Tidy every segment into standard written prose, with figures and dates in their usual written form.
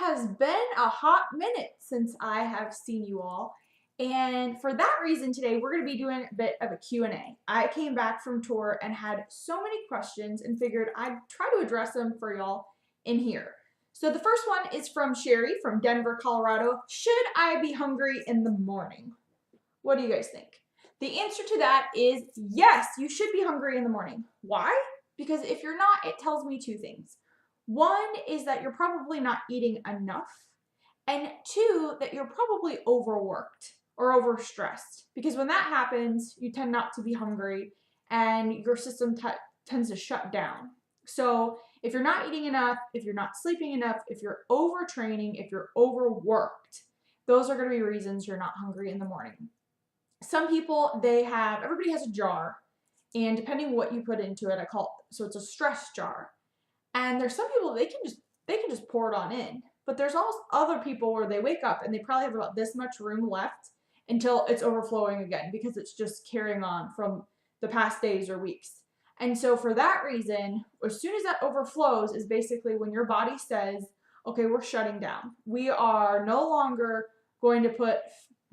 has been a hot minute since I have seen you all. And for that reason today, we're going to be doing a bit of a Q&A. I came back from tour and had so many questions and figured I'd try to address them for y'all in here. So the first one is from Sherry from Denver, Colorado. Should I be hungry in the morning? What do you guys think? The answer to that is yes, you should be hungry in the morning. Why? Because if you're not, it tells me two things. One is that you're probably not eating enough, and two, that you're probably overworked or overstressed. Because when that happens, you tend not to be hungry and your system tends to shut down. So if you're not eating enough, if you're not sleeping enough, if you're overtraining, if you're overworked, those are going to be reasons you're not hungry in the morning. Some people, everybody has a jar, and depending what you put into it, so it's a stress jar. And there's some people, they can just pour it on in. But there's also other people where they wake up and they probably have about this much room left until it's overflowing again because it's just carrying on from the past days or weeks. And so for that reason, as soon as that overflows is basically when your body says, okay, we're shutting down. We are no longer going to put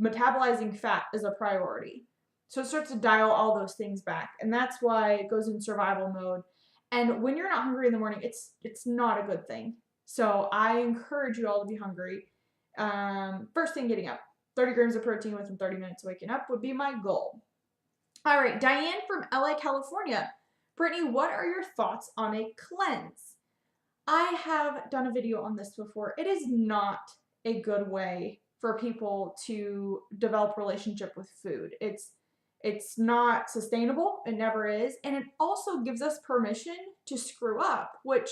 metabolizing fat as a priority. So it starts to dial all those things back. And that's why it goes in survival mode. And when you're not hungry in the morning, it's not a good thing. So I encourage you all to be hungry. First thing getting up. 30 grams of protein within 30 minutes of waking up would be my goal. All right, Diane from LA, California. Brittany, what are your thoughts on a cleanse? I have done a video on this before. It is not a good way for people to develop a relationship with food. It's not sustainable. It never is. And it also gives us permission to screw up, which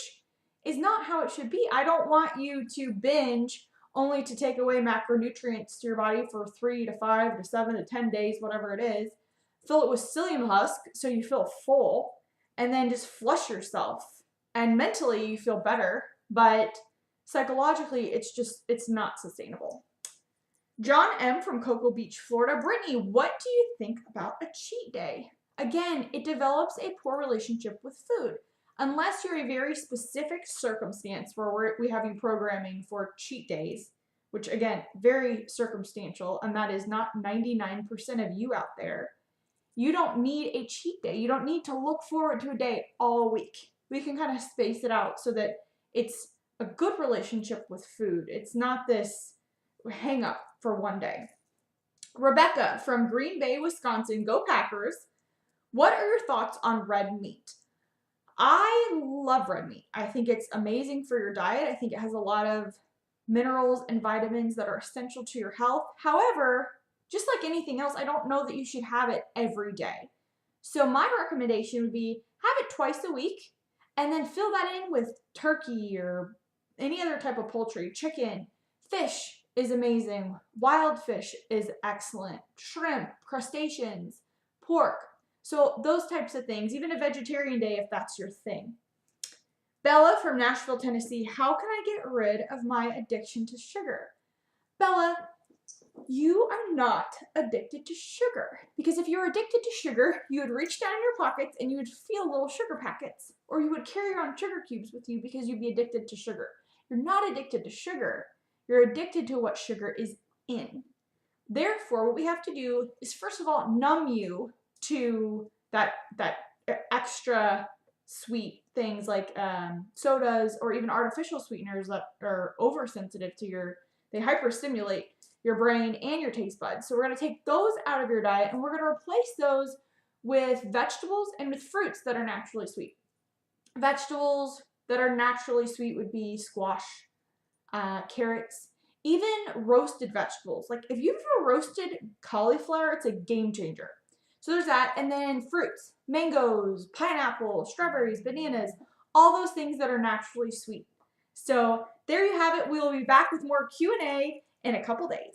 is not how it should be. I don't want you to binge only to take away macronutrients to your body for 3 to 5 to 7 to 10 days, whatever it is. Fill it with psyllium husk so you feel full, and then just flush yourself. And mentally you feel better, but psychologically it's not sustainable. John M. from Cocoa Beach, Florida. Brittany, what do you think about a cheat day? Again, it develops a poor relationship with food. Unless you're a very specific circumstance where we have you programming for cheat days, which again, very circumstantial, and that is not 99% of you out there, you don't need a cheat day. You don't need to look forward to a day all week. We can kind of space it out so that it's a good relationship with food. It's not this hang up for one day. Rebecca from Green Bay, Wisconsin. Go Packers. What are your thoughts on red meat? I love red meat. I think it's amazing for your diet. I think it has a lot of minerals and vitamins that are essential to your health. However, just like anything else, I don't know that you should have it every day. So my recommendation would be have it twice a week and then fill that in with turkey or any other type of poultry, chicken, fish is amazing. Wild fish is excellent. Shrimp, crustaceans, pork. So those types of things, even a vegetarian day if that's your thing. Bella from Nashville, Tennessee. How can I get rid of my addiction to sugar? Bella, you are not addicted to sugar. Because if you were addicted to sugar, you would reach down in your pockets and you would feel little sugar packets. Or you would carry around sugar cubes with you because you'd be addicted to sugar. You're not addicted to sugar. You're addicted to what sugar is in. Therefore, what we have to do is first of all numb you to that extra sweet things like sodas or even artificial sweeteners that are oversensitive to they hyperstimulate your brain and your taste buds. So we're going to take those out of your diet and we're going to replace those with vegetables and with fruits that are naturally sweet. Vegetables that are naturally sweet would be squash, carrots, even roasted vegetables. Like if you've ever roasted cauliflower, it's a game changer. So there's that. And then fruits, mangoes, pineapple, strawberries, bananas, all those things that are naturally sweet. So there you have it. We will be back with more Q&A in a couple days.